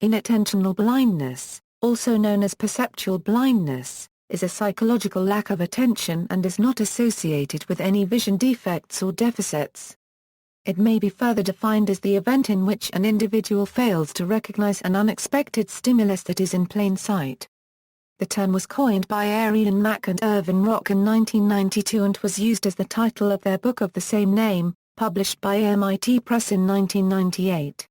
Inattentional blindness, also known as perceptual blindness, is a psychological lack of attention and is not associated with any vision defects or deficits. It may be further defined as the event in which an individual fails to recognize an unexpected stimulus that is in plain sight. The term was coined by Arien, Mack and Irvin in 1992 and was used as the title of their book of the same name, published by MIT Press in 1998.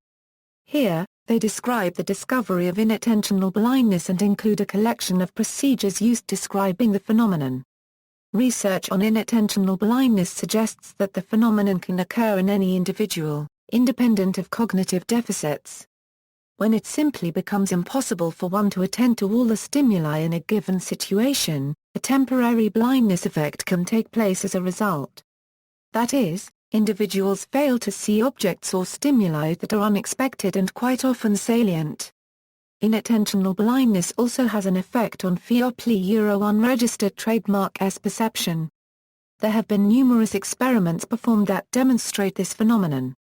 Here, they describe the discovery of inattentional blindness and include a collection of procedures used describing the phenomenon. Research on inattentional blindness suggests that the phenomenon can occur in any individual, independent of cognitive deficits. When it simply becomes impossible for one to attend to all the stimuli in a given situation, a temporary blindness effect can take place as a result. That is, individuals fail to see objects or stimuli that are unexpected and quite often salient. Inattentional blindness also has an effect on unregistered trademark perception. There have been numerous experiments performed that demonstrate this phenomenon.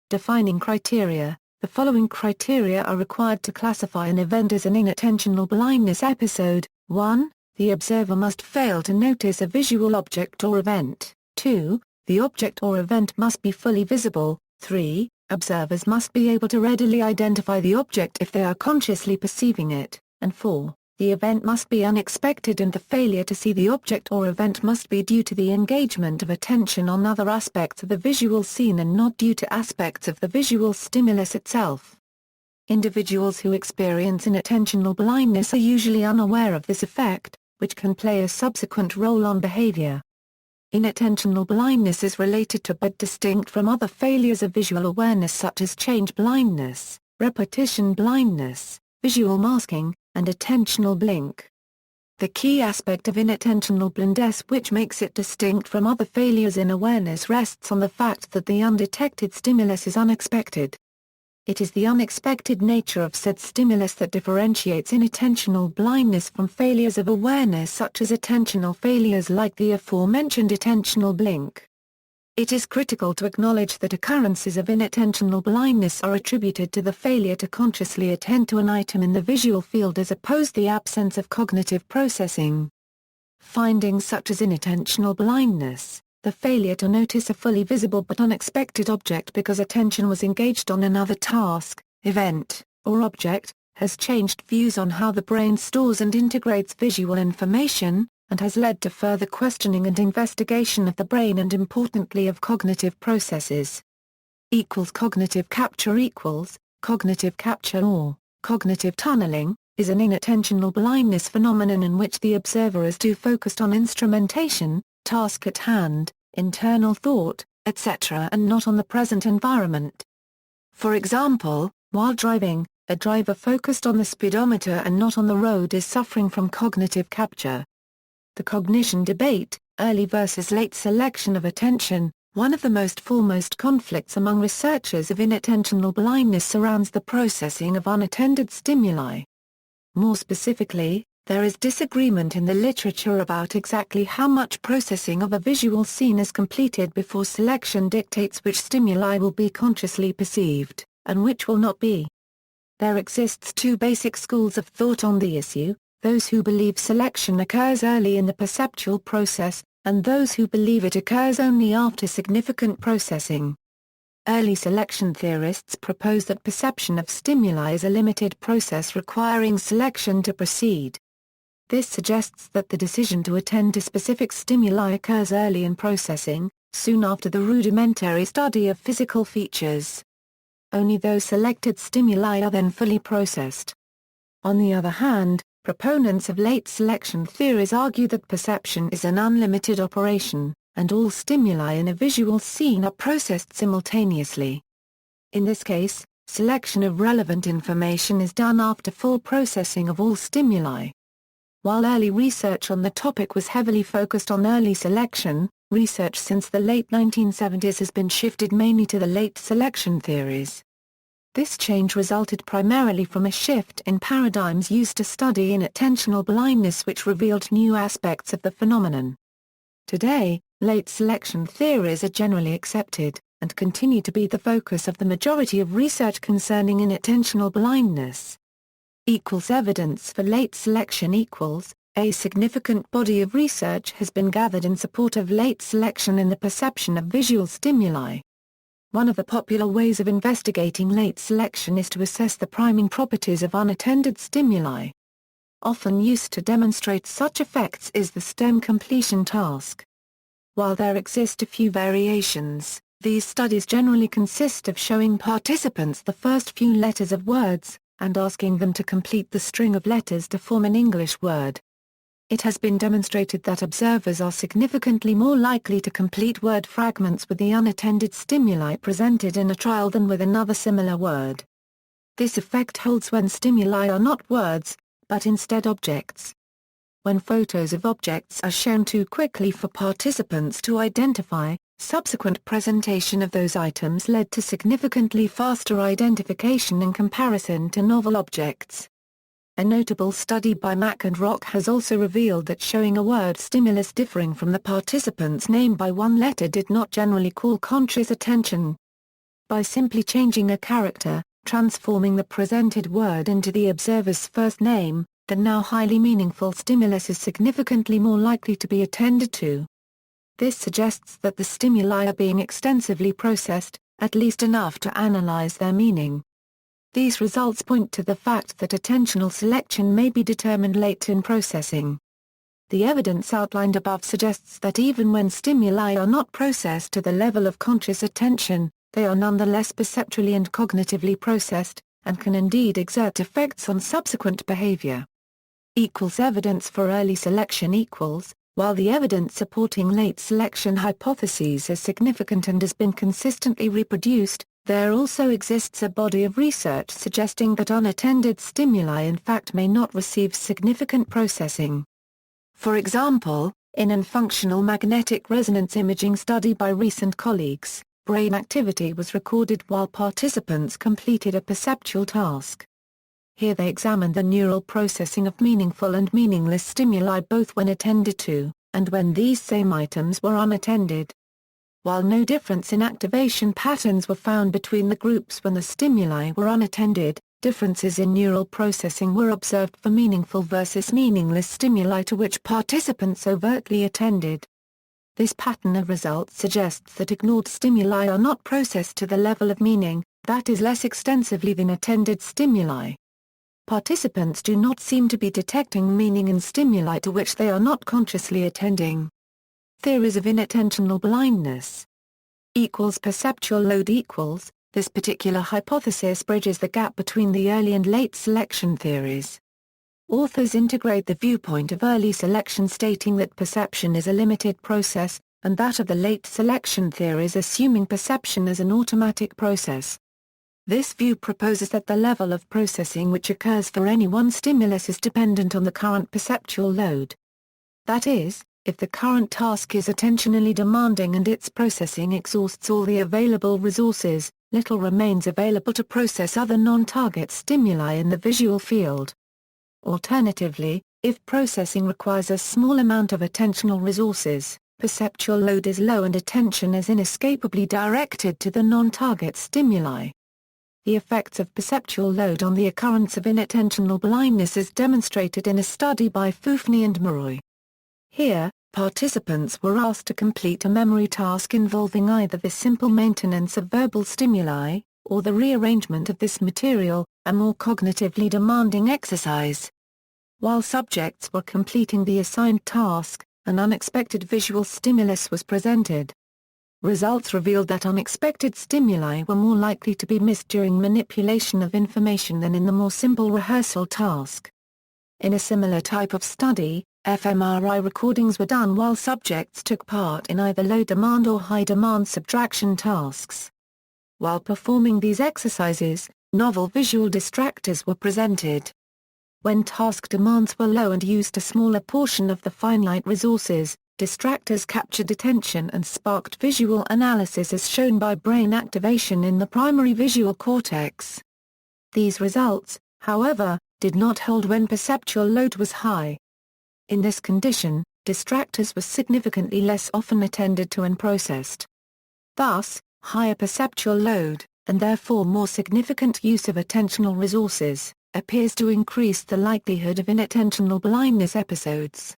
Defining criteria: the following criteria are required to classify an event as an inattentional blindness episode. 1. The observer must fail to notice a visual object or event. 2. The object or event must be fully visible. 3. Observers must be able to readily identify the object if they are consciously perceiving it. And 4. The event must be unexpected and the failure to see the object or event must be due to the engagement of attention on other aspects of the visual scene and not due to aspects of the visual stimulus itself. Individuals who experience inattentional blindness are usually unaware of this effect, which can play a subsequent role on behavior. Inattentional blindness is related to but distinct from other failures of visual awareness such as change blindness, repetition blindness, visual masking, and attentional blink. The key aspect of inattentional blindness which makes it distinct from other failures in awareness rests on the fact that the undetected stimulus is unexpected. It is the unexpected nature of said stimulus that differentiates inattentional blindness from failures of awareness such as attentional failures like the aforementioned attentional blink. It is critical to acknowledge that occurrences of inattentional blindness are attributed to the failure to consciously attend to an item in the visual field as opposed to the absence of cognitive processing. Findings such as inattentional blindness, the failure to notice a fully visible but unexpected object because attention was engaged on another task, event, or object, has changed views on how the brain stores and integrates visual information, and has led to further questioning and investigation of the brain and importantly of cognitive processes. Cognitive capture cognitive capture or cognitive tunneling is an inattentional blindness phenomenon in which the observer is too focused on instrumentation, task at hand, internal thought, etc. and not on the present environment. For example, while driving, a driver focused on the speedometer and not on the road is suffering from cognitive capture. The cognition debate, early versus late selection of attention, one of the most foremost conflicts among researchers of inattentional blindness surrounds the processing of unattended stimuli. More specifically, there is disagreement in the literature about exactly how much processing of a visual scene is completed before selection dictates which stimuli will be consciously perceived, and which will not be. There exists two basic schools of thought on the issue: those who believe selection occurs early in the perceptual process, and those who believe it occurs only after significant processing. Early selection theorists propose that perception of stimuli is a limited process requiring selection to proceed. This suggests that the decision to attend to specific stimuli occurs early in processing, soon after the rudimentary study of physical features. Only those selected stimuli are then fully processed. On the other hand, proponents of late selection theories argue that perception is an unlimited operation, and all stimuli in a visual scene are processed simultaneously. In this case, selection of relevant information is done after full processing of all stimuli. While early research on the topic was heavily focused on early selection, research since the late 1970s has been shifted mainly to the late selection theories. This change resulted primarily from a shift in paradigms used to study inattentional blindness which revealed new aspects of the phenomenon. Today, late selection theories are generally accepted, and continue to be the focus of the majority of research concerning inattentional blindness. Evidence for late selection equals, a significant body of research has been gathered in support of late selection in the perception of visual stimuli. One of the popular ways of investigating late selection is to assess the priming properties of unattended stimuli. Often used to demonstrate such effects is the STEM completion task. While there exist a few variations, these studies generally consist of showing participants the first few letters of words, and asking them to complete the string of letters to form an English word. It has been demonstrated that observers are significantly more likely to complete word fragments with the unattended stimuli presented in a trial than with another similar word. This effect holds when stimuli are not words, but instead objects. When photos of objects are shown too quickly for participants to identify, subsequent presentation of those items led to significantly faster identification in comparison to novel objects. A notable study by Mack and Rock has also revealed that showing a word stimulus differing from the participant's name by one letter did not generally call conscious attention. By simply changing a character, transforming the presented word into the observer's first name, the now highly meaningful stimulus is significantly more likely to be attended to. This suggests that the stimuli are being extensively processed, at least enough to analyze their meaning. These results point to the fact that attentional selection may be determined late in processing. The evidence outlined above suggests that even when stimuli are not processed to the level of conscious attention, they are nonetheless perceptually and cognitively processed, and can indeed exert effects on subsequent behavior. Evidence for early selection equals, while the evidence supporting late selection hypotheses is significant and has been consistently reproduced, there also exists a body of research suggesting that unattended stimuli in fact may not receive significant processing. For example, in an functional magnetic resonance imaging study by recent colleagues, brain activity was recorded while participants completed a perceptual task. Here they examined the neural processing of meaningful and meaningless stimuli both when attended to, and when these same items were unattended. While no difference in activation patterns were found between the groups when the stimuli were unattended, differences in neural processing were observed for meaningful versus meaningless stimuli to which participants overtly attended. This pattern of results suggests that ignored stimuli are not processed to the level of meaning, that is less extensively than attended stimuli. Participants do not seem to be detecting meaning in stimuli to which they are not consciously attending. Theories of inattentional blindness perceptual load equals, this particular hypothesis bridges the gap between the early and late selection theories. Authors integrate the viewpoint of early selection stating that perception is a limited process, and that of the late selection theories assuming perception as an automatic process. This view proposes that the level of processing which occurs for any one stimulus is dependent on the current perceptual load. That is, if the current task is attentionally demanding and its processing exhausts all the available resources, little remains available to process other non-target stimuli in the visual field. Alternatively, if processing requires a small amount of attentional resources, perceptual load is low and attention is inescapably directed to the non-target stimuli. The effects of perceptual load on the occurrence of inattentional blindness is demonstrated in a study by Foufny and Murray. Here, participants were asked to complete a memory task involving either the simple maintenance of verbal stimuli, or the rearrangement of this material, a more cognitively demanding exercise. While subjects were completing the assigned task, an unexpected visual stimulus was presented. Results revealed that unexpected stimuli were more likely to be missed during manipulation of information than in the more simple rehearsal task. In a similar type of study, fMRI recordings were done while subjects took part in either low-demand or high-demand subtraction tasks. While performing these exercises, novel visual distractors were presented. When task demands were low and used a smaller portion of the finite resources, distractors captured attention and sparked visual analysis as shown by brain activation in the primary visual cortex. These results, however, did not hold when perceptual load was high. In this condition, distractors were significantly less often attended to and processed. Thus, higher perceptual load, and therefore more significant use of attentional resources, appears to increase the likelihood of inattentional blindness episodes.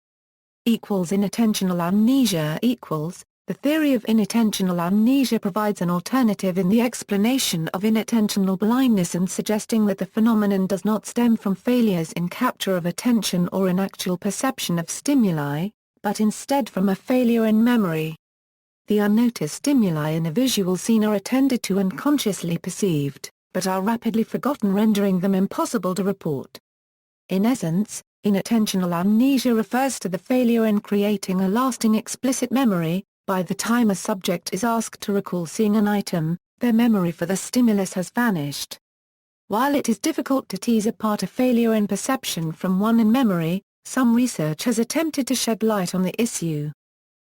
Inattentional amnesia equals. The theory of inattentional amnesia provides an alternative in the explanation of inattentional blindness and suggesting that the phenomenon does not stem from failures in capture of attention or in actual perception of stimuli, but instead from a failure in memory. The unnoticed stimuli in a visual scene are attended to and consciously perceived, but are rapidly forgotten, rendering them impossible to report. In essence, inattentional amnesia refers to the failure in creating a lasting explicit memory. By the time a subject is asked to recall seeing an item, their memory for the stimulus has vanished. While it is difficult to tease apart a failure in perception from one in memory, some research has attempted to shed light on the issue.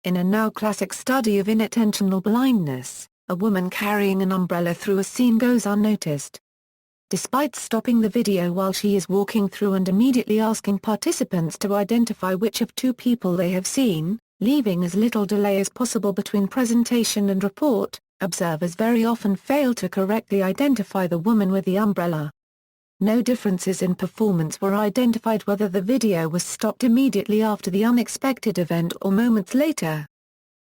In a now classic study of inattentional blindness, a woman carrying an umbrella through a scene goes unnoticed. Despite stopping the video while she is walking through and immediately asking participants to identify which of two people they have seen, leaving as little delay as possible between presentation and report, observers very often fail to correctly identify the woman with the umbrella. No differences in performance were identified whether the video was stopped immediately after the unexpected event or moments later.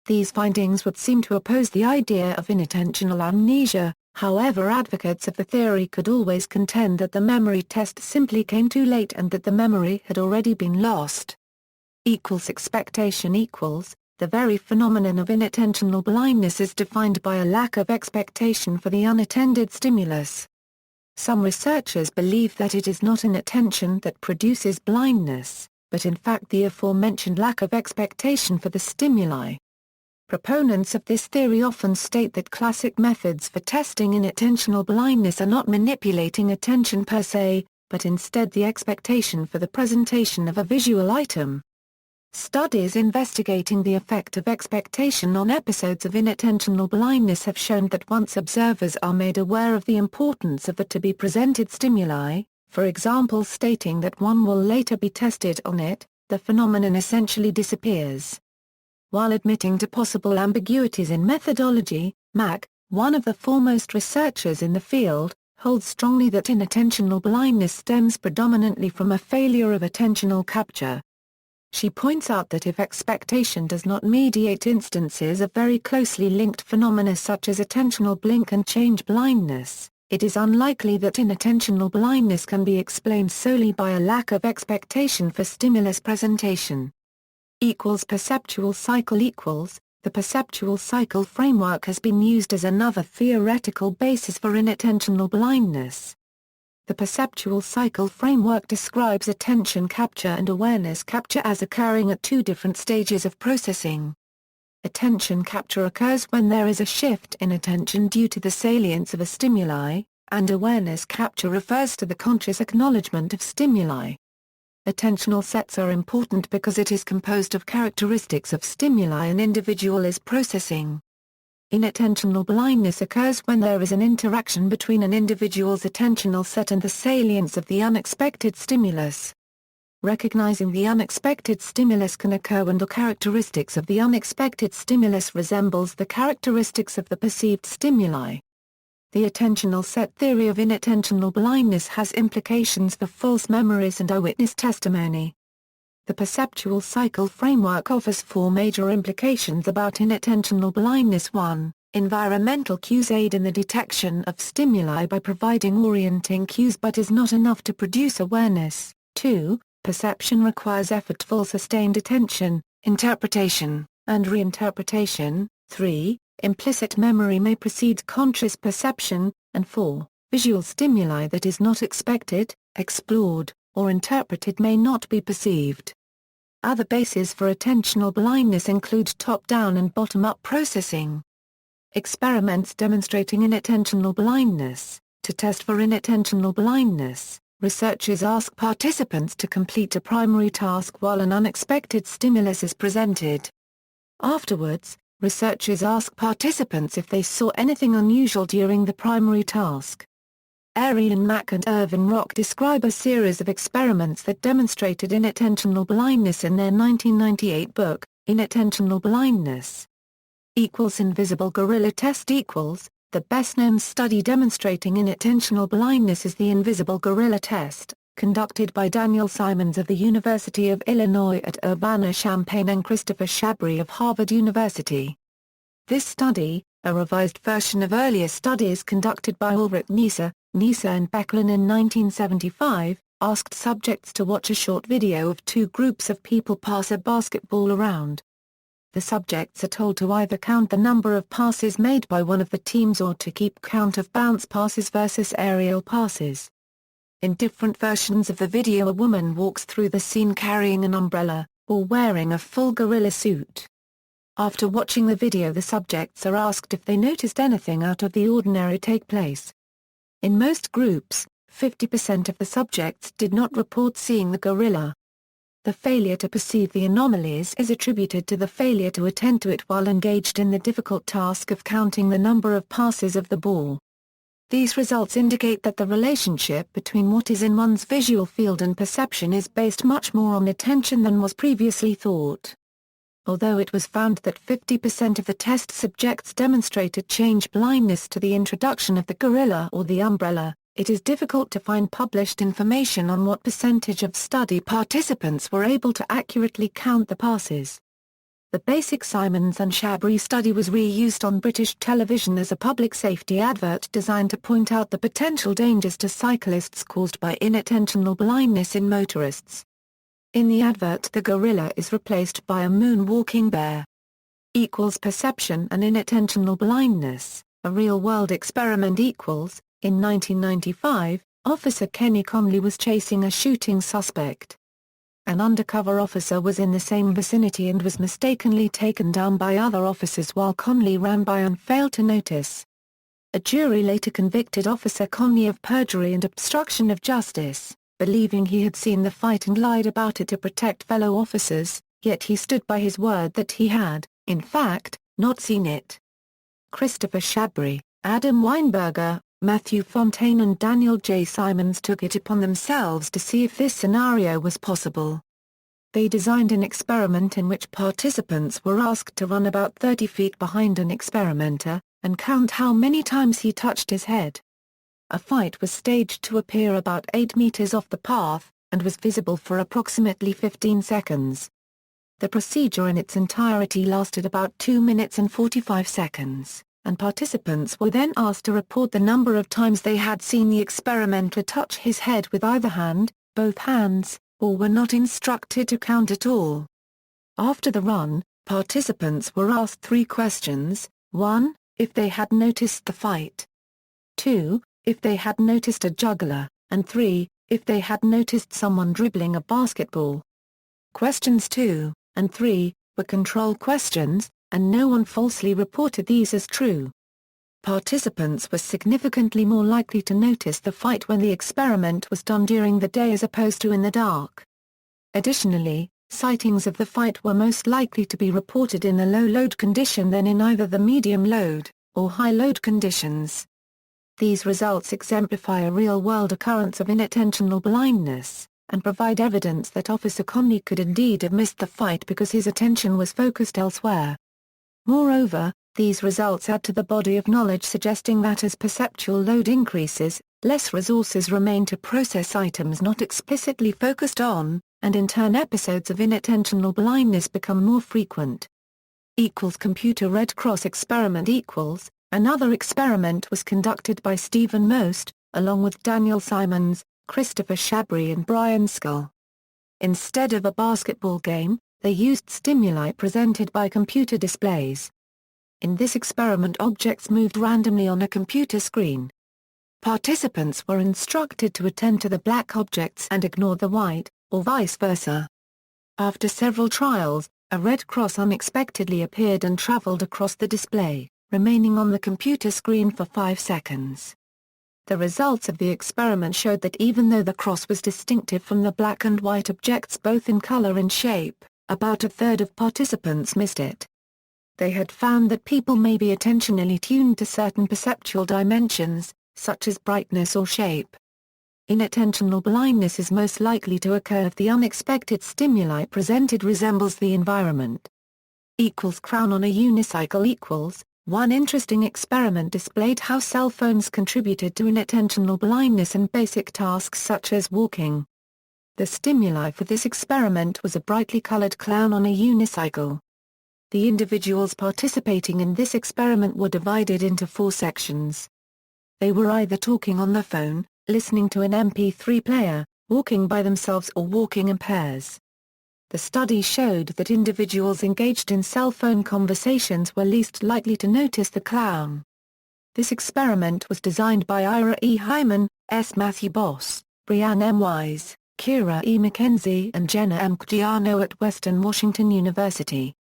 These findings would seem to oppose the idea of inattentional amnesia, however advocates of the theory could always contend that the memory test simply came too late and that the memory had already been lost. Expectation equals. The very phenomenon of inattentional blindness is defined by a lack of expectation for the unattended stimulus. Some researchers believe that it is not inattention that produces blindness, but in fact the aforementioned lack of expectation for the stimuli. Proponents of this theory often state that classic methods for testing inattentional blindness are not manipulating attention per se, but instead the expectation for the presentation of a visual item. Studies investigating the effect of expectation on episodes of inattentional blindness have shown that once observers are made aware of the importance of the to-be-presented stimuli, for example stating that one will later be tested on it, the phenomenon essentially disappears. While admitting to possible ambiguities in methodology, Mack, one of the foremost researchers in the field, holds strongly that inattentional blindness stems predominantly from a failure of attentional capture. She points out that if expectation does not mediate instances of very closely linked phenomena such as attentional blink and change blindness, it is unlikely that inattentional blindness can be explained solely by a lack of expectation for stimulus presentation. Perceptual cycle equals. The perceptual cycle framework has been used as another theoretical basis for inattentional blindness. The perceptual cycle framework describes attention capture and awareness capture as occurring at two different stages of processing. Attention capture occurs when there is a shift in attention due to the salience of a stimuli, and awareness capture refers to the conscious acknowledgement of stimuli. Attentional sets are important because it is composed of characteristics of stimuli an individual is processing. Inattentional blindness occurs when there is an interaction between an individual's attentional set and the salience of the unexpected stimulus. Recognizing the unexpected stimulus can occur when the characteristics of the unexpected stimulus resembles the characteristics of the perceived stimuli. The attentional set theory of inattentional blindness has implications for false memories and eyewitness testimony. The perceptual cycle framework offers four major implications about inattentional blindness. 1. Environmental cues aid in the detection of stimuli by providing orienting cues but is not enough to produce awareness. 2. Perception requires effortful sustained attention, interpretation, and reinterpretation. 3. Implicit memory may precede conscious perception. And 4. Visual stimuli that is not expected, explored, or interpreted may not be perceived. Other bases for attentional blindness include top-down and bottom-up processing. Experiments demonstrating inattentional blindness. To test for inattentional blindness, researchers ask participants to complete a primary task while an unexpected stimulus is presented. Afterwards, researchers ask participants if they saw anything unusual during the primary task. Arien, Mack and Irvin describe a series of experiments that demonstrated inattentional blindness in their 1998 book, Inattentional Blindness. Invisible gorilla test equals. The best-known study demonstrating inattentional blindness is the invisible gorilla test, conducted by Daniel Simons of the University of Illinois at Urbana-Champaign and Christopher Shabry of Harvard University. This study, a revised version of earlier studies conducted by Ulrich Nieser, and Becklin in 1975, asked subjects to watch a short video of two groups of people pass a basketball around. The subjects are told to either count the number of passes made by one of the teams or to keep count of bounce passes versus aerial passes. In different versions of the video, a woman walks through the scene carrying an umbrella, or wearing a full gorilla suit. After watching the video, the subjects are asked if they noticed anything out of the ordinary take place. In most groups, 50% of the subjects did not report seeing the gorilla. The failure to perceive the anomalies is attributed to the failure to attend to it while engaged in the difficult task of counting the number of passes of the ball. These results indicate that the relationship between what is in one's visual field and perception is based much more on attention than was previously thought. Although it was found that 50% of the test subjects demonstrated change blindness to the introduction of the gorilla or the umbrella, it is difficult to find published information on what percentage of study participants were able to accurately count the passes. The basic Simons and Shabry study was reused on British television as a public safety advert designed to point out the potential dangers to cyclists caused by inattentional blindness in motorists. In the advert, the gorilla is replaced by a moonwalking bear. Perception and inattentional blindness, a real-world experiment equals. In 1995, Officer Kenny Conley was chasing a shooting suspect. An undercover officer was in the same vicinity and was mistakenly taken down by other officers while Conley ran by and failed to notice. A jury later convicted Officer Conley of perjury and obstruction of justice, believing he had seen the fight and lied about it to protect fellow officers, yet he stood by his word that he had, in fact, not seen it. Christopher Shabry, Adam Weinberger, Matthew Fontaine and Daniel J. Simons took it upon themselves to see if this scenario was possible. They designed an experiment in which participants were asked to run about 30 feet behind an experimenter, and count how many times he touched his head. A fight was staged to appear about 8 meters off the path, and was visible for approximately 15 seconds. The procedure in its entirety lasted about 2 minutes and 45 seconds. And participants were then asked to report the number of times they had seen the experimenter touch his head with either hand, both hands, or were not instructed to count at all. After the run, participants were asked 3 questions: 1, if they had noticed the fight; 2, if they had noticed a juggler; and 3, if they had noticed someone dribbling a basketball. Questions 2 and 3 were control questions, and no one falsely reported these as true. Participants were significantly more likely to notice the fight when the experiment was done during the day as opposed to in the dark. Additionally, sightings of the fight were most likely to be reported in a low-load condition than in either the medium-load or high-load conditions. These results exemplify a real-world occurrence of inattentional blindness, and provide evidence that Officer Conley could indeed have missed the fight because his attention was focused elsewhere. Moreover, these results add to the body of knowledge suggesting that as perceptual load increases, less resources remain to process items not explicitly focused on, and in turn episodes of inattentional blindness become more frequent. Computer Red Cross experiment equals. Another experiment was conducted by Stephen Most, along with Daniel Simons, Christopher Shabry and Brian Scull. Instead of a basketball game, they used stimuli presented by computer displays. In this experiment, objects moved randomly on a computer screen. Participants were instructed to attend to the black objects and ignore the white, or vice versa. After several trials, a red cross unexpectedly appeared and traveled across the display, remaining on the computer screen for 5 seconds. The results of the experiment showed that even though the cross was distinctive from the black and white objects both in color and shape, about a third of participants missed it. They had found that people may be attentionally tuned to certain perceptual dimensions, such as brightness or shape. Inattentional blindness is most likely to occur if the unexpected stimuli presented resembles the environment. equals crown on a unicycle equals. One interesting experiment displayed how cell phones contributed to inattentional blindness in basic tasks such as walking. The stimuli for this experiment was a brightly colored clown on a unicycle. The individuals participating in this experiment were divided into 4 sections. They were either talking on the phone, listening to an MP3 player, walking by themselves or walking in pairs. The study showed that individuals engaged in cell phone conversations were least likely to notice the clown. This experiment was designed by Ira E. Hyman, S. Matthew Boss, Brianne M. Wise, Kira E. McKenzie and Jenna M. Caggiano at Western Washington University.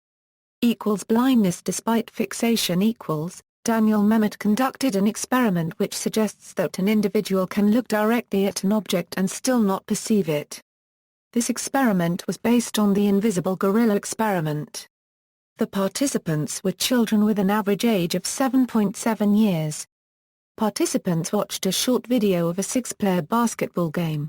Blindness despite fixation equals. Daniel Memmott conducted an experiment which suggests that an individual can look directly at an object and still not perceive it. This experiment was based on the invisible gorilla experiment. The participants were children with an average age of 7.7 years. Participants watched a short video of a 6-player basketball game.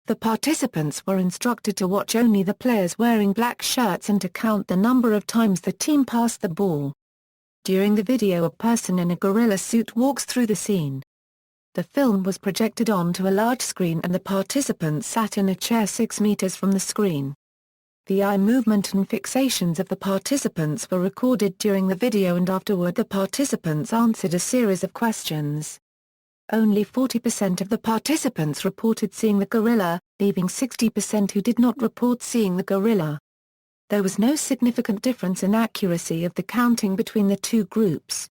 The participants were instructed to watch only the players wearing black shirts and to count the number of times the team passed the ball. During the video, a person in a gorilla suit walks through the scene. The film was projected onto a large screen and the participants sat in a chair 6 meters from the screen. The eye movement and fixations of the participants were recorded during the video and afterward the participants answered a series of questions. Only 40% of the participants reported seeing the gorilla, leaving 60% who did not report seeing the gorilla. There was no significant difference in accuracy of the counting between the 2 groups.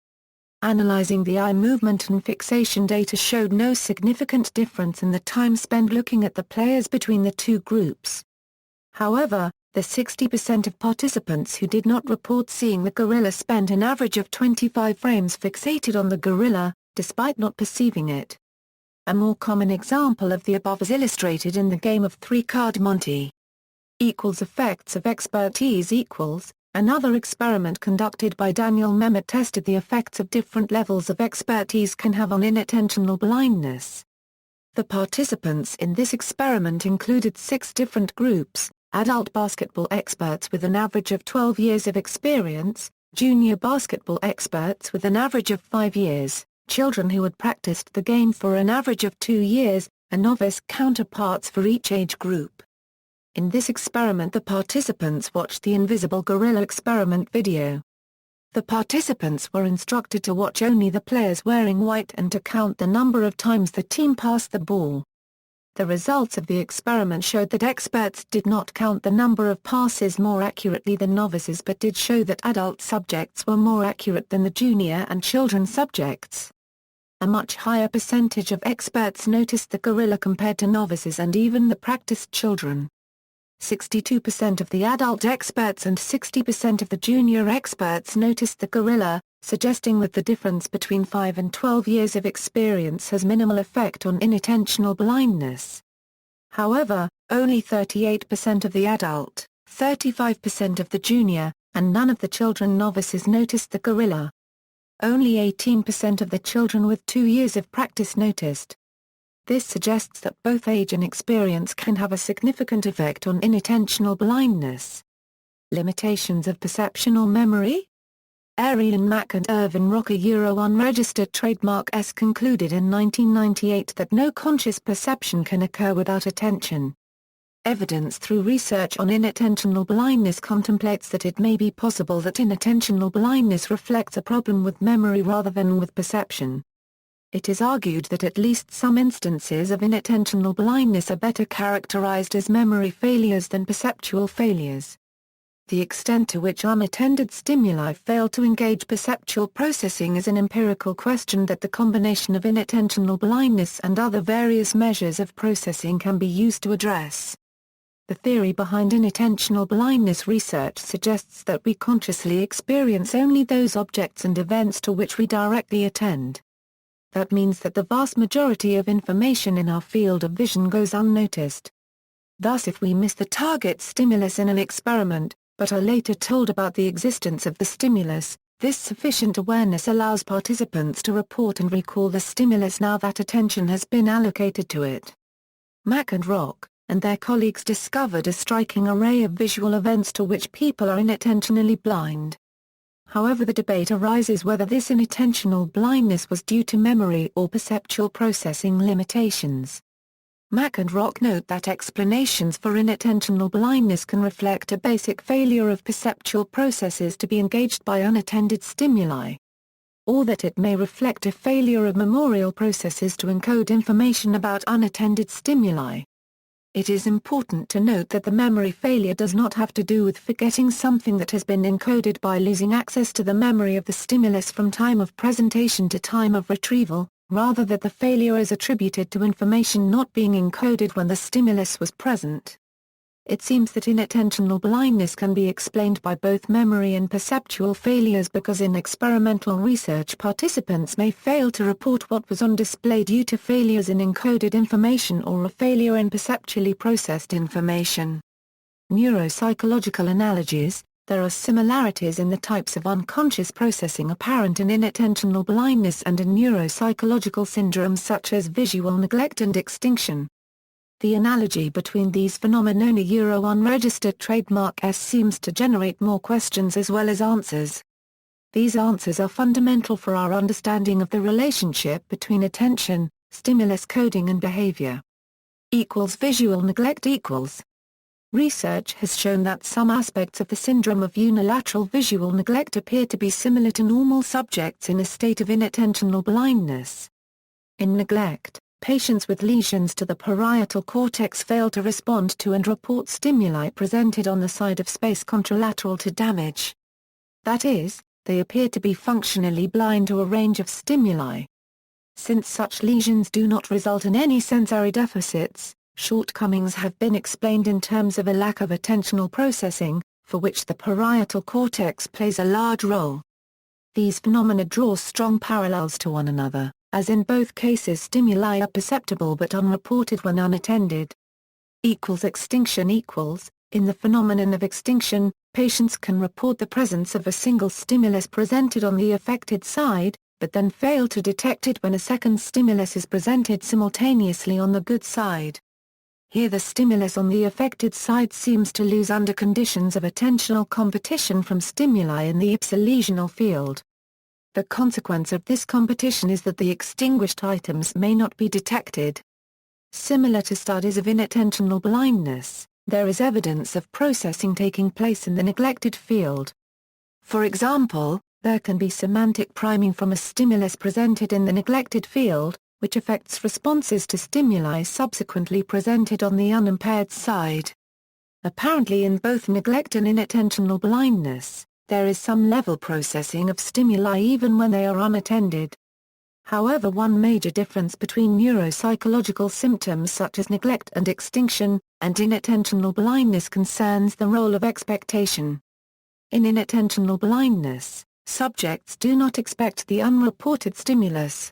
Analyzing the eye movement and fixation data showed no significant difference in the time spent looking at the players between the 2 groups. However, the 60% of participants who did not report seeing the gorilla spent an average of 25 frames fixated on the gorilla, despite not perceiving it. A more common example of the above is illustrated in the game of 3-card Monte. Effects of expertise equals. Another experiment conducted by Daniel Memmott tested the effects of different levels of expertise can have on inattentional blindness. The participants in this experiment included 6 different groups: adult basketball experts with an average of 12 years of experience, junior basketball experts with an average of 5 years, children who had practiced the game for an average of 2 years, and novice counterparts for each age group. In this experiment the participants watched the invisible gorilla experiment video. The participants were instructed to watch only the players wearing white and to count the number of times the team passed the ball. The results of the experiment showed that experts did not count the number of passes more accurately than novices but did show that adult subjects were more accurate than the junior and children subjects. A much higher percentage of experts noticed the gorilla compared to novices and even the practiced children. 62% of the adult experts and 60% of the junior experts noticed the gorilla, suggesting that the difference between 5 and 12 years of experience has minimal effect on inattentional blindness. However, only 38% of the adult, 35% of the junior, and none of the children novices noticed the gorilla. Only 18% of the children with 2 years of practice noticed. This suggests that both age and experience can have a significant effect on inattentional blindness. Limitations of perception or memory? Arien, Mack and Irvin unregistered trademark S concluded in 1998 that no conscious perception can occur without attention. Evidence through research on inattentional blindness contemplates that it may be possible that inattentional blindness reflects a problem with memory rather than with perception. It is argued that at least some instances of inattentional blindness are better characterized as memory failures than perceptual failures. The extent to which unattended stimuli fail to engage perceptual processing is an empirical question that the combination of inattentional blindness and other various measures of processing can be used to address. The theory behind inattentional blindness research suggests that we consciously experience only those objects and events to which we directly attend. That means that the vast majority of information in our field of vision goes unnoticed. Thus, if we miss the target stimulus in an experiment, but are later told about the existence of the stimulus, this sufficient awareness allows participants to report and recall the stimulus now that attention has been allocated to it. Mack and Rock, and their colleagues discovered a striking array of visual events to which people are inattentionally blind. However, the debate arises whether this inattentional blindness was due to memory or perceptual processing limitations. Mack and Rock note that explanations for inattentional blindness can reflect a basic failure of perceptual processes to be engaged by unattended stimuli, or that it may reflect a failure of memorial processes to encode information about unattended stimuli. It is important to note that the memory failure does not have to do with forgetting something that has been encoded by losing access to the memory of the stimulus from time of presentation to time of retrieval, rather that the failure is attributed to information not being encoded when the stimulus was present. It seems that inattentional blindness can be explained by both memory and perceptual failures because in experimental research participants may fail to report what was on display due to failures in encoded information or a failure in perceptually processed information. Neuropsychological analogies. There are similarities in the types of unconscious processing apparent in inattentional blindness and in neuropsychological syndromes such as visual neglect and extinction. The analogy between these phenomena unregistered trademark S seems to generate more questions as well as answers. These answers are fundamental for our understanding of the relationship between attention, stimulus coding and behavior. Visual neglect equals. Research has shown that some aspects of the syndrome of unilateral visual neglect appear to be similar to normal subjects in a state of inattentional blindness. In neglect, patients with lesions to the parietal cortex fail to respond to and report stimuli presented on the side of space contralateral to damage. That is, they appear to be functionally blind to a range of stimuli. Since such lesions do not result in any sensory deficits, shortcomings have been explained in terms of a lack of attentional processing, for which the parietal cortex plays a large role. These phenomena draw strong parallels to one another, as in both cases stimuli are perceptible but unreported when unattended. Extinction equals. In the phenomenon of extinction, patients can report the presence of a single stimulus presented on the affected side, but then fail to detect it when a second stimulus is presented simultaneously on the good side. Here the stimulus on the affected side seems to lose under conditions of attentional competition from stimuli in the ipsilesional field. The consequence of this competition is that the extinguished items may not be detected. Similar to studies of inattentional blindness, there is evidence of processing taking place in the neglected field. For example, there can be semantic priming from a stimulus presented in the neglected field, which affects responses to stimuli subsequently presented on the unimpaired side. Apparently in both neglect and inattentional blindness, there is some level processing of stimuli even when they are unattended. However, one major difference between neuropsychological symptoms such as neglect and extinction, and inattentional blindness concerns the role of expectation. In inattentional blindness, subjects do not expect the unreported stimulus.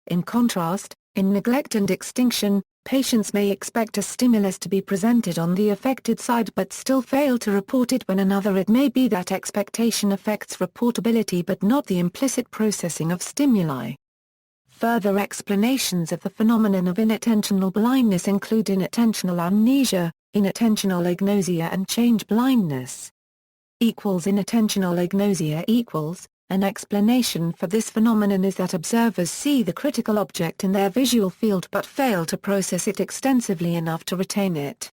In contrast, in neglect and extinction, patients may expect a stimulus to be presented on the affected side but still fail to report it when another. It may be that expectation affects reportability but not the implicit processing of stimuli. Further explanations of the phenomenon of inattentional blindness include inattentional amnesia, inattentional agnosia and change blindness. Inattentional agnosia equals. An explanation for this phenomenon is that observers see the critical object in their visual field but fail to process it extensively enough to retain it.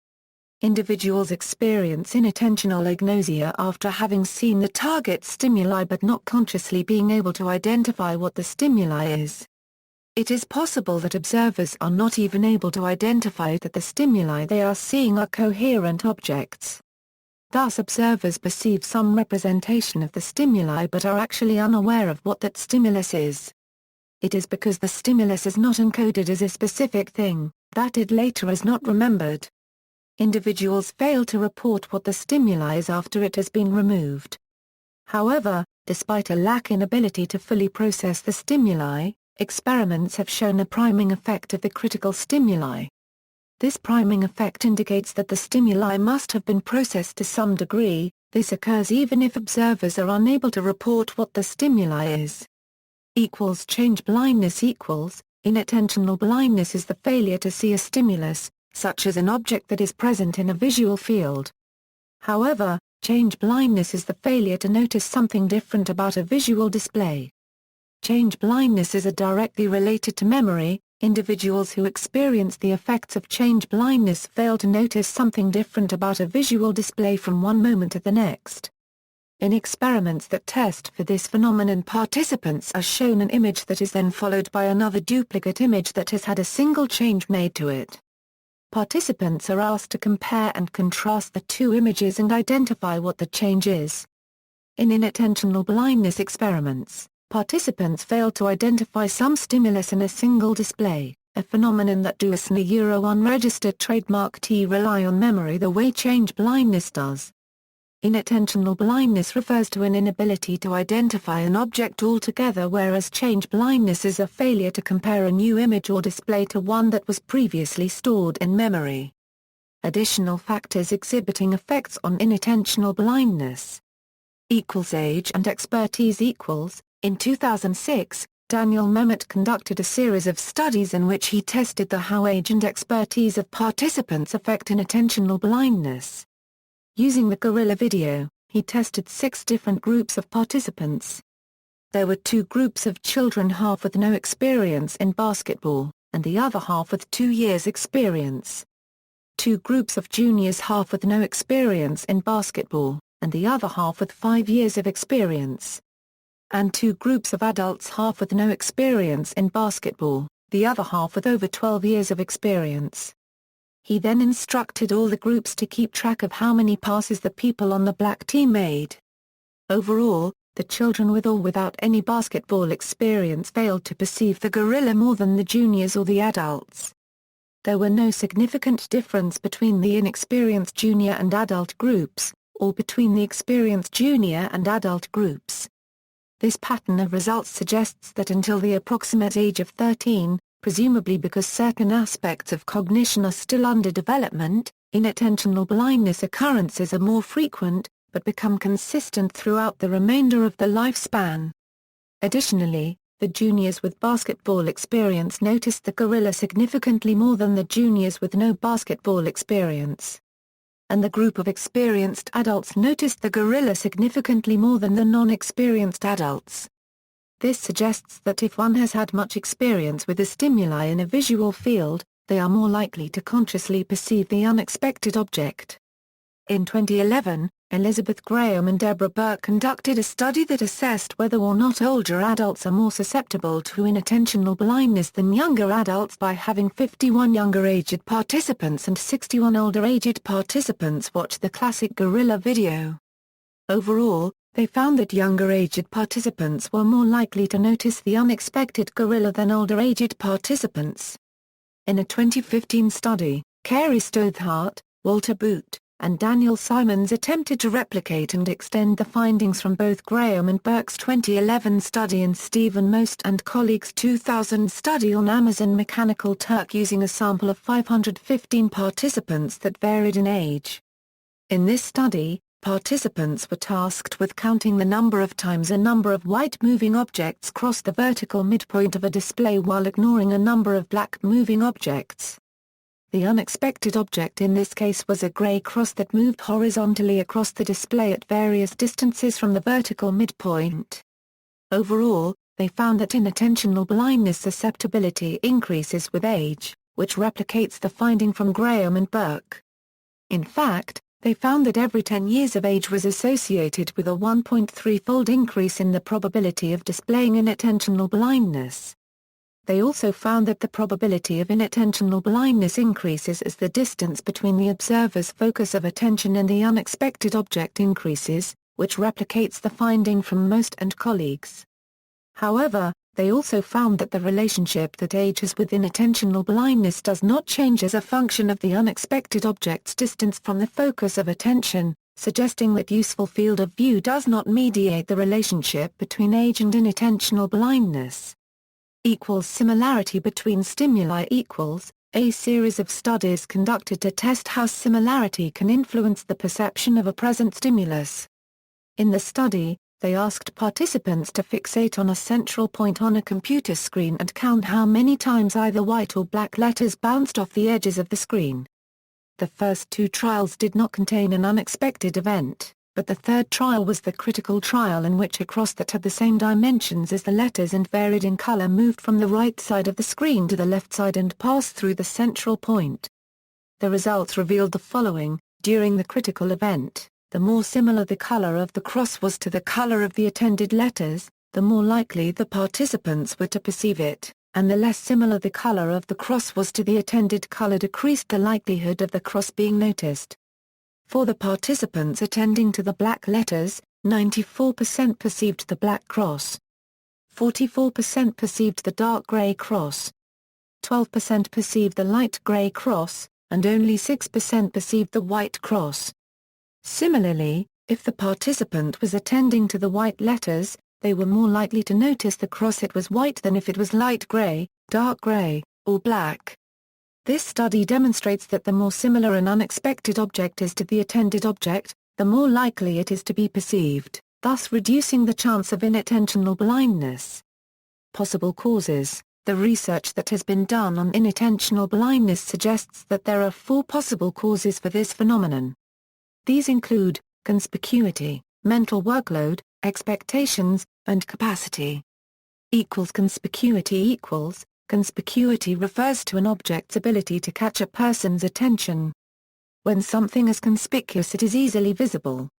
Individuals experience inattentional agnosia after having seen the target stimuli but not consciously being able to identify what the stimuli is. It is possible that observers are not even able to identify that the stimuli they are seeing are coherent objects. Thus observers perceive some representation of the stimuli but are actually unaware of what that stimulus is. It is because the stimulus is not encoded as a specific thing, that it later is not remembered. Individuals fail to report what the stimuli is after it has been removed. However, despite a lack in ability to fully process the stimuli, experiments have shown a priming effect of the critical stimuli. This priming effect indicates that the stimuli must have been processed to some degree. This occurs even if observers are unable to report what the stimuli is. Change blindness equals. Inattentional blindness is the failure to see a stimulus, such as an object that is present in a visual field. However, change blindness is the failure to notice something different about a visual display. Change blindness is directly related to memory. Individuals who experience the effects of change blindness fail to notice something different about a visual display from one moment to the next. In experiments that test for this phenomenon, participants are shown an image that is then followed by another duplicate image that has had a single change made to it. Participants are asked to compare and contrast the two images and identify what the change is. In inattentional blindness experiments, participants failed to identify some stimulus in a single display, a phenomenon that does not unregistered trademark T rely on memory the way change blindness does. Inattentional blindness refers to an inability to identify an object altogether, whereas change blindness is a failure to compare a new image or display to one that was previously stored in memory. Additional factors exhibiting effects on inattentional blindness. Age and expertise equals. In 2006, Daniel Memmott conducted a series of studies in which he tested how age and expertise of participants affect inattentional blindness. Using the gorilla video, he tested 6 different groups of participants. There were 2 groups of children, half with no experience in basketball, and the other half with 2 years' experience. 2 groups of juniors, half with no experience in basketball, and the other half with 5 years of experience. And 2 groups of adults, half with no experience in basketball, the other half with over 12 years of experience. He then instructed all the groups to keep track of how many passes the people on the black team made. Overall, the children with or without any basketball experience failed to perceive the gorilla more than the juniors or the adults. There were no significant difference between the inexperienced junior and adult groups, or between the experienced junior and adult groups. This pattern of results suggests that until the approximate age of 13, presumably because certain aspects of cognition are still under development, inattentional blindness occurrences are more frequent, but become consistent throughout the remainder of the lifespan. Additionally, the juniors with basketball experience noticed the gorilla significantly more than the juniors with no basketball experience. And the group of experienced adults noticed the gorilla significantly more than the non-experienced adults. This suggests that if one has had much experience with the stimuli in a visual field, they are more likely to consciously perceive the unexpected object. In 2011, Elizabeth Graham and Deborah Burke conducted a study that assessed whether or not older adults are more susceptible to inattentional blindness than younger adults by having 51 younger-aged participants and 61 older-aged participants watch the classic gorilla video. Overall, they found that younger-aged participants were more likely to notice the unexpected gorilla than older-aged participants. In a 2015 study, Carey Stothart, Walter Boot, and Daniel Simons attempted to replicate and extend the findings from both Graham and Burke's 2011 study and Stephen Most and colleagues' 2000 study on Amazon Mechanical Turk using a sample of 515 participants that varied in age. In this study, participants were tasked with counting the number of times a number of white moving objects crossed the vertical midpoint of a display while ignoring a number of black moving objects. The unexpected object in this case was a gray cross that moved horizontally across the display at various distances from the vertical midpoint. Overall, they found that inattentional blindness susceptibility increases with age, which replicates the finding from Graham and Burke. In fact, they found that every 10 years of age was associated with a 1.3-fold increase in the probability of displaying inattentional blindness. They also found that the probability of inattentional blindness increases as the distance between the observer's focus of attention and the unexpected object increases, which replicates the finding from Most and colleagues. However, they also found that the relationship that age has with inattentional blindness does not change as a function of the unexpected object's distance from the focus of attention, suggesting that useful field of view does not mediate the relationship between age and inattentional blindness. Similarity between stimuli equals, a series of studies conducted to test how similarity can influence the perception of a present stimulus. In the study, they asked participants to fixate on a central point on a computer screen and count how many times either white or black letters bounced off the edges of the screen. The first two trials did not contain an unexpected event, but the third trial was the critical trial in which a cross that had the same dimensions as the letters and varied in color moved from the right side of the screen to the left side and passed through the central point. The results revealed the following: during the critical event, the more similar the color of the cross was to the color of the attended letters, the more likely the participants were to perceive it, and the less similar the color of the cross was to the attended color decreased the likelihood of the cross being noticed. For the participants attending to the black letters, 94% perceived the black cross. 44% perceived the dark gray cross. 12% perceived the light gray cross, and only 6% perceived the white cross. Similarly, if the participant was attending to the white letters, they were more likely to notice the cross it was white than if it was light gray, dark gray, or black. This study demonstrates that the more similar an unexpected object is to the attended object, the more likely it is to be perceived, thus reducing the chance of inattentional blindness. Possible causes: the research that has been done on inattentional blindness suggests that there are 4 possible causes for this phenomenon. These include conspicuity, mental workload, expectations, and capacity. Conspicuity Conspicuity refers to an object's ability to catch a person's attention. When something is conspicuous, it is easily visible.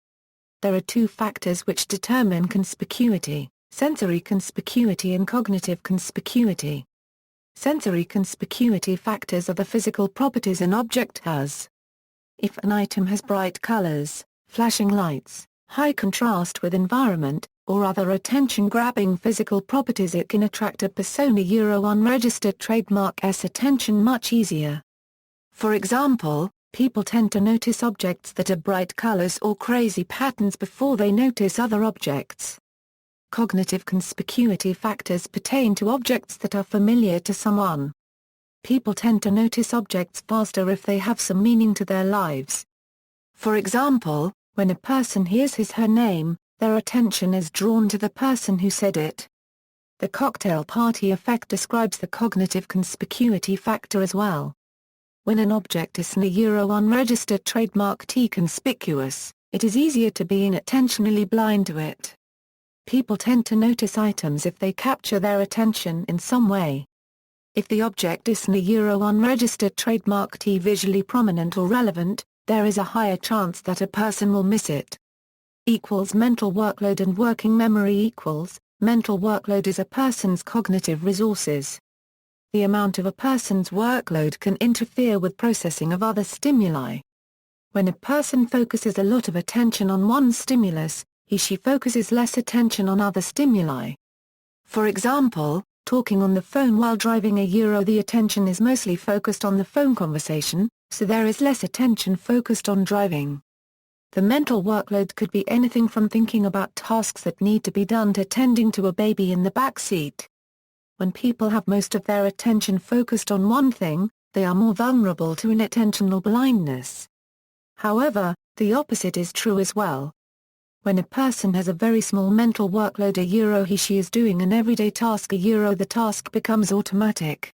There are 2 factors which determine conspicuity: sensory conspicuity and cognitive conspicuity. Sensory conspicuity factors are the physical properties an object has. If an item has bright colors, flashing lights, high contrast with environment, or other attention-grabbing physical properties, it can attract a persona unregistered trademark's attention much easier. For example, people tend to notice objects that are bright colors or crazy patterns before they notice other objects. Cognitive conspicuity factors pertain to objects that are familiar to someone. People tend to notice objects faster if they have some meaning to their lives. For example, when a person hears his/her name, their attention is drawn to the person who said it. The cocktail party effect describes the cognitive conspicuity factor as well. When an object is unregistered trademark T conspicuous, it is easier to be inattentionally blind to it. People tend to notice items if they capture their attention in some way. If the object is unregistered trademark T visually prominent or relevant, there is a higher chance that a person will miss it. Mental workload and working memory mental workload is a person's cognitive resources. The amount of a person's workload can interfere with processing of other stimuli. When a person focuses a lot of attention on one stimulus, he/she focuses less attention on other stimuli. For example, talking on the phone while driving the attention is mostly focused on the phone conversation, so there is less attention focused on driving. The mental workload could be anything from thinking about tasks that need to be done to tending to a baby in the back seat. When people have most of their attention focused on one thing, they are more vulnerable to inattentional blindness. However, the opposite is true as well. When a person has a very small mental workload he/she is doing an everyday task the task becomes automatic.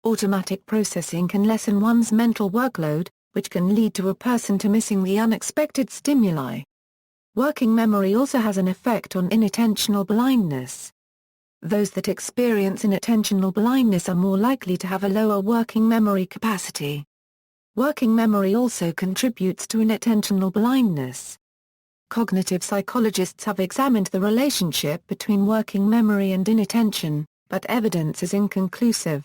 Automatic processing can lessen one's mental workload, which can lead to a person to missing the unexpected stimuli. Working memory also has an effect on inattentional blindness. Those that experience inattentional blindness are more likely to have a lower working memory capacity. Working memory also contributes to inattentional blindness. Cognitive psychologists have examined the relationship between working memory and inattention, but evidence is inconclusive.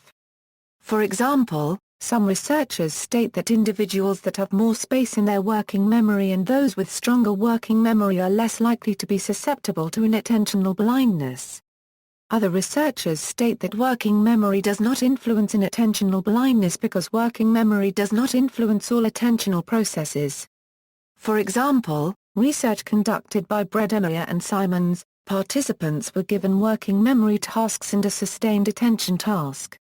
For example, some researchers state that individuals that have more space in their working memory and those with stronger working memory are less likely to be susceptible to inattentional blindness. Other researchers state that working memory does not influence inattentional blindness because working memory does not influence all attentional processes. For example, research conducted by Bredemeyer and Simons, participants were given working memory tasks and a sustained attention task.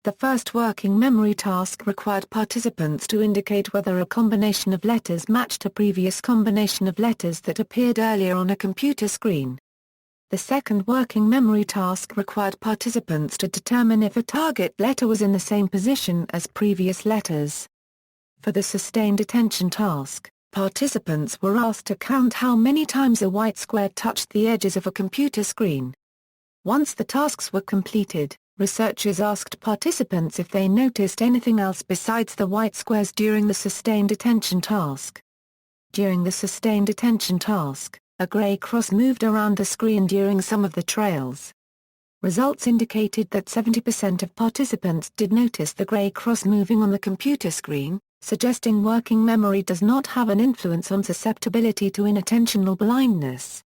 The first working memory task required participants to indicate whether a combination of letters matched a previous combination of letters that appeared earlier on a computer screen. The second working memory task required participants to determine if a target letter was in the same position as previous letters. For the sustained attention task, participants were asked to count how many times a white square touched the edges of a computer screen. Once the tasks were completed, researchers asked participants if they noticed anything else besides the white squares during the sustained attention task. During the sustained attention task, a gray cross moved around the screen during some of the trails. Results indicated that 70% of participants did notice the gray cross moving on the computer screen, suggesting working memory does not have an influence on susceptibility to inattentional blindness.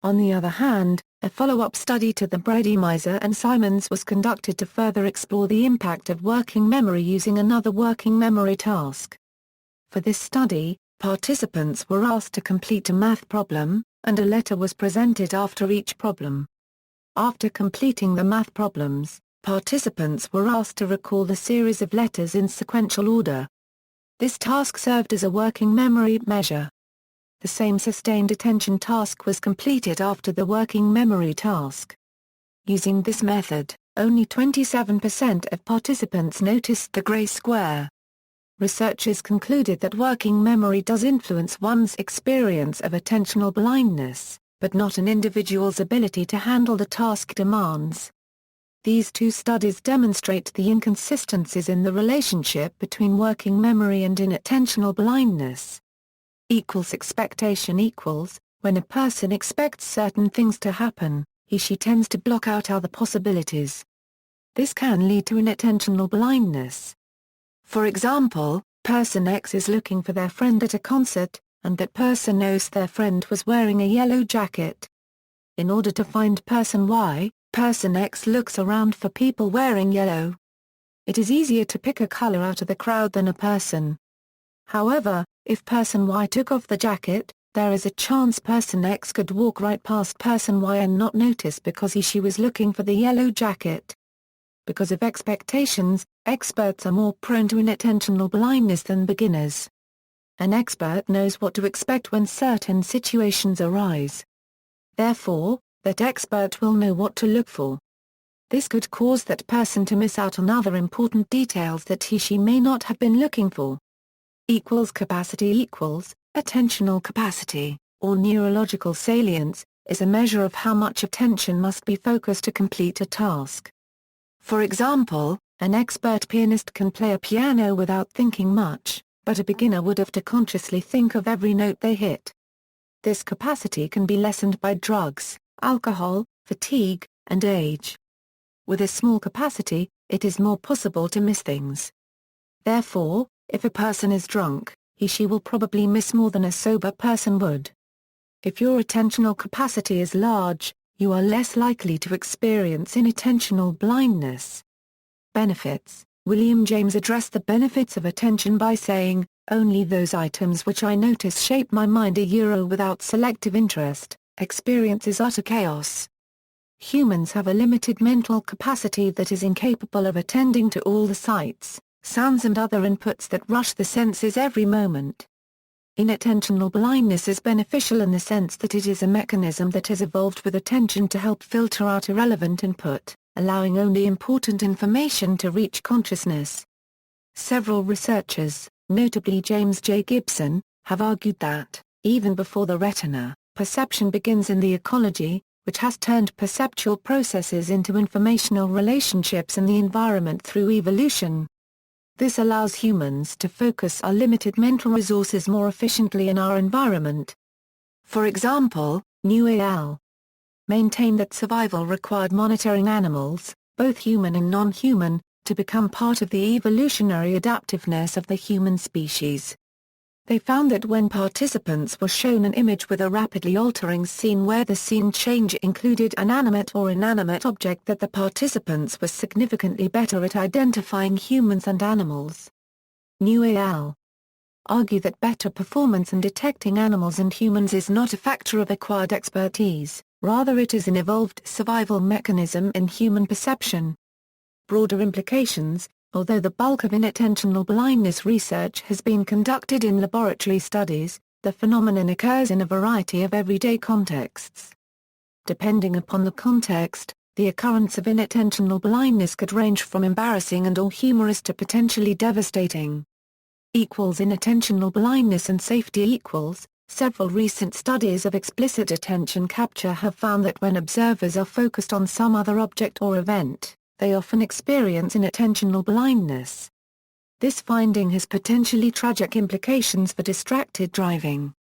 On the other hand, a follow-up study to the Bradymizer and Simons was conducted to further explore the impact of working memory using another working memory task. For this study, participants were asked to complete a math problem, and a letter was presented after each problem. After completing the math problems, participants were asked to recall the series of letters in sequential order. This task served as a working memory measure. The same sustained attention task was completed after the working memory task. Using this method, only 27% of participants noticed the gray square. Researchers concluded that working memory does influence one's experience of attentional blindness, but not an individual's ability to handle the task demands. These two studies demonstrate the inconsistencies in the relationship between working memory and inattentional blindness. Expectation equals, when a person expects certain things to happen, he/she tends to block out other possibilities. This can lead to inattentional blindness. For example, person X is looking for their friend at a concert, and that person knows their friend was wearing a yellow jacket. In order to find person Y, person X looks around for people wearing yellow. It is easier to pick a color out of the crowd than a person. However, if person Y took off the jacket, there is a chance person X could walk right past person Y and not notice because he/she was looking for the yellow jacket. Because of expectations, experts are more prone to inattentional blindness than beginners. An expert knows what to expect when certain situations arise. Therefore, that expert will know what to look for. This could cause that person to miss out on other important details that he/she may not have been looking for. Capacity equals, attentional capacity, or neurological salience, is a measure of how much attention must be focused to complete a task. For example, an expert pianist can play a piano without thinking much, but a beginner would have to consciously think of every note they hit. This capacity can be lessened by drugs, alcohol, fatigue, and age. With a small capacity, it is more possible to miss things. Therefore, if a person is drunk, he/she will probably miss more than a sober person would. If your attentional capacity is large, you are less likely to experience inattentional blindness. Benefits. William James addressed the benefits of attention by saying, "Only those items which I notice shape my mind without selective interest, experience is utter chaos." Humans have a limited mental capacity that is incapable of attending to all the sights, sounds and other inputs that rush the senses every moment. Inattentional blindness is beneficial in the sense that it is a mechanism that has evolved with attention to help filter out irrelevant input, allowing only important information to reach consciousness. Several researchers, notably James J. Gibson, have argued that, even before the retina, perception begins in the ecology, which has turned perceptual processes into informational relationships in the environment through evolution. This allows humans to focus our limited mental resources more efficiently in our environment. For example, New al. maintain that survival required monitoring animals, both human and non-human, to become part of the evolutionary adaptiveness of the human species. They found that when participants were shown an image with a rapidly altering scene where the scene change included an animate or inanimate object, that the participants were significantly better at identifying humans and animals. New al. argue that better performance in detecting animals and humans is not a factor of acquired expertise, rather it is an evolved survival mechanism in human perception. Broader implications. Although the bulk of inattentional blindness research has been conducted in laboratory studies, the phenomenon occurs in a variety of everyday contexts. Depending upon the context, the occurrence of inattentional blindness could range from embarrassing and/or humorous to potentially devastating. equals inattentional blindness and safety equals. Several recent studies of explicit attention capture have found that when observers are focused on some other object or event, they often experience inattentional blindness. This finding has potentially tragic implications for distracted driving.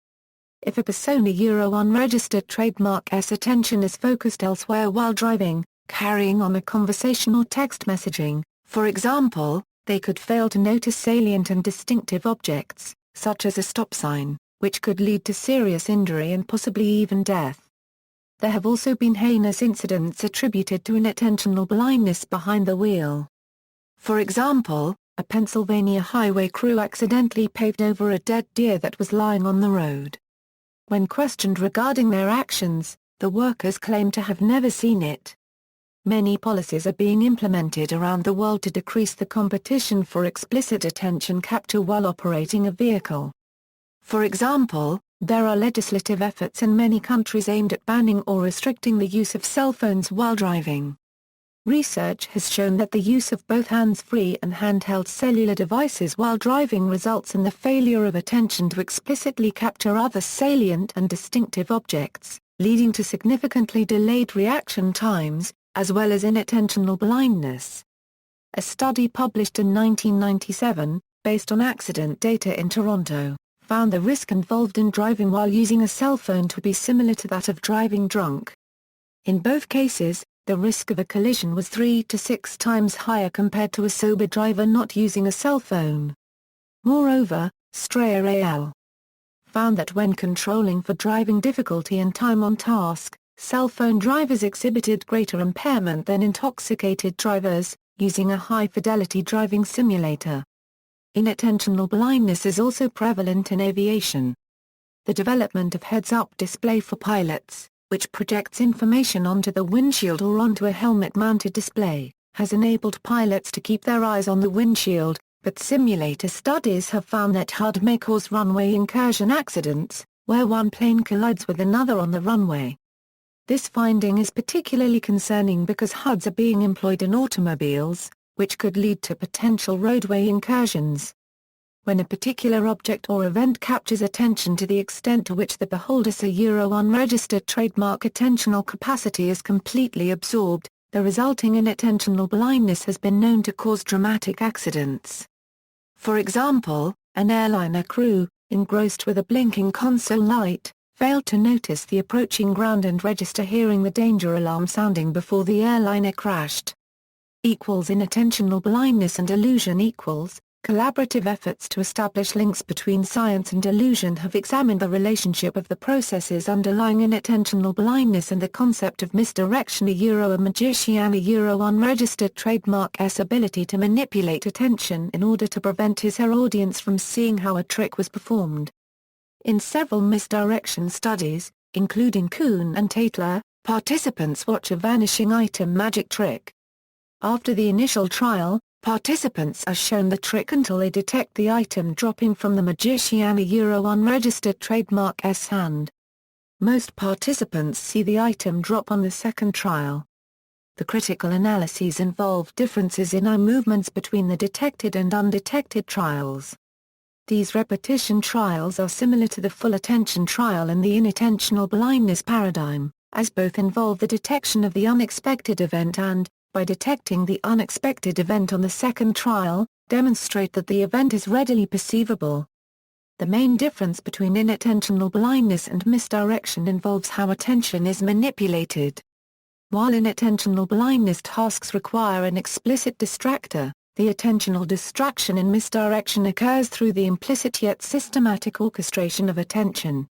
If a persona unregistered trademark S attention is focused elsewhere while driving, carrying on a conversation or text messaging, for example, they could fail to notice salient and distinctive objects, such as a stop sign, which could lead to serious injury and possibly even death. There have also been heinous incidents attributed to inattentional blindness behind the wheel. For example, a Pennsylvania highway crew accidentally paved over a dead deer that was lying on the road. When questioned regarding their actions, the workers claimed to have never seen it. Many policies are being implemented around the world to decrease the competition for explicit attention capture while operating a vehicle. For example, there are legislative efforts in many countries aimed at banning or restricting the use of cell phones while driving. Research has shown that the use of both hands-free and handheld cellular devices while driving results in the failure of attention to explicitly capture other salient and distinctive objects, leading to significantly delayed reaction times, as well as inattentional blindness. A study published in 1997, based on accident data in Toronto, found the risk involved in driving while using a cell phone to be similar to that of driving drunk. In both cases, the risk of a collision was 3 to 6 times higher compared to a sober driver not using a cell phone. Moreover, Strayer al. found that when controlling for driving difficulty and time on task, cell phone drivers exhibited greater impairment than intoxicated drivers, using a high-fidelity driving simulator. Inattentional blindness is also prevalent in aviation. The development of heads-up display for pilots, which projects information onto the windshield or onto a helmet-mounted display, has enabled pilots to keep their eyes on the windshield, but simulator studies have found that HUD may cause runway incursion accidents, where one plane collides with another on the runway. This finding is particularly concerning because HUDs are being employed in automobiles, which could lead to potential roadway incursions. When a particular object or event captures attention to the extent to which the beholder's unregistered trademark attentional capacity is completely absorbed, the resulting inattentional blindness has been known to cause dramatic accidents. For example, an airliner crew, engrossed with a blinking console light, failed to notice the approaching ground and register hearing the danger alarm sounding before the airliner crashed. Inattentional blindness and illusion equals. Collaborative efforts to establish links between science and illusion have examined the relationship of the processes underlying inattentional blindness and the concept of misdirection. A magician unregistered trademark S ability to manipulate attention in order to prevent his her audience from seeing how a trick was performed. In several misdirection studies, including Kuhn and Tatler, participants watch a vanishing item magic trick. After the initial trial, participants are shown the trick until they detect the item dropping from the magician unregistered trademark S hand. Most participants see the item drop on the second trial. The critical analyses involve differences in eye movements between the detected and undetected trials. These repetition trials are similar to the full attention trial in the inattentional blindness paradigm, as both involve the detection of the unexpected event and, by detecting the unexpected event on the second trial, demonstrate that the event is readily perceivable. The main difference between inattentional blindness and misdirection involves how attention is manipulated. While inattentional blindness tasks require an explicit distractor, the attentional distraction in misdirection occurs through the implicit yet systematic orchestration of attention.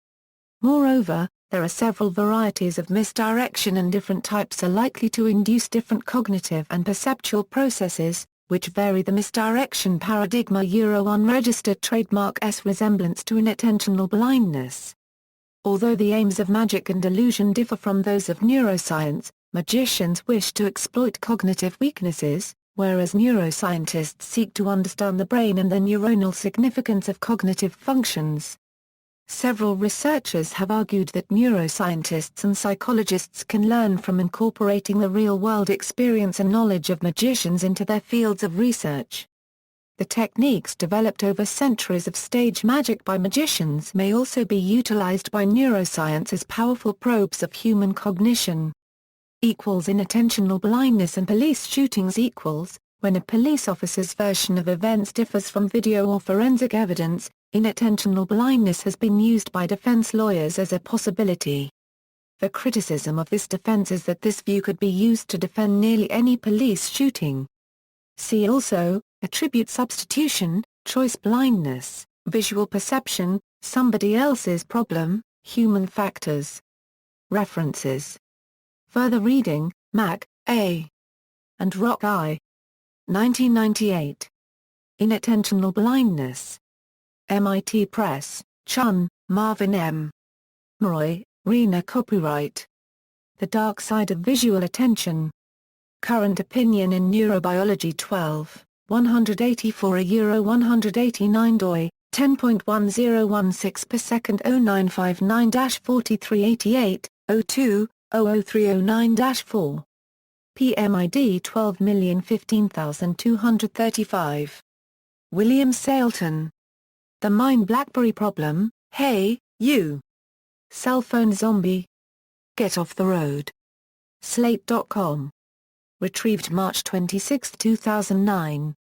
Moreover, there are several varieties of misdirection and different types are likely to induce different cognitive and perceptual processes, which vary the misdirection paradigma unregistered trademark S resemblance to inattentional blindness. Although the aims of magic and illusion differ from those of neuroscience, magicians wish to exploit cognitive weaknesses, whereas neuroscientists seek to understand the brain and the neuronal significance of cognitive functions. Several researchers have argued that neuroscientists and psychologists can learn from incorporating the real-world experience and knowledge of magicians into their fields of research. The techniques developed over centuries of stage magic by magicians may also be utilized by neuroscience as powerful probes of human cognition. Inattentional blindness and police shootings equals, when a police officer's version of events differs from video or forensic evidence, inattentional blindness has been used by defense lawyers as a possibility. The criticism of this defense is that this view could be used to defend nearly any police shooting. See also, attribute substitution, choice blindness, visual perception, somebody else's problem, human factors. References. Further reading, Mack, A. and Rock I. 1998. Inattentional blindness. MIT Press, Chun, Marvin M. Roy, Rena. Copyright. The Dark Side of Visual Attention. Current Opinion in Neurobiology 12, 184 Euro 189 doi, 10.1016 per second 0959-4388, 02, 00309-4. PMID 12015235. William Sailton. The Mind BlackBerry Problem, Hey, You. Cell Phone Zombie. Get Off the Road. Slate.com. Retrieved March 26, 2009.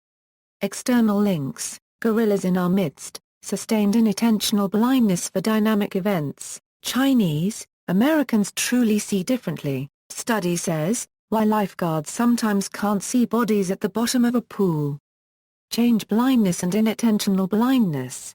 External links: Gorillas in Our Midst, Sustained Inattentional Blindness for Dynamic Events, Chinese, Americans Truly See Differently, Study Says, Why Lifeguards Sometimes Can't See Bodies at the Bottom of a Pool. Change Blindness and Inattentional Blindness.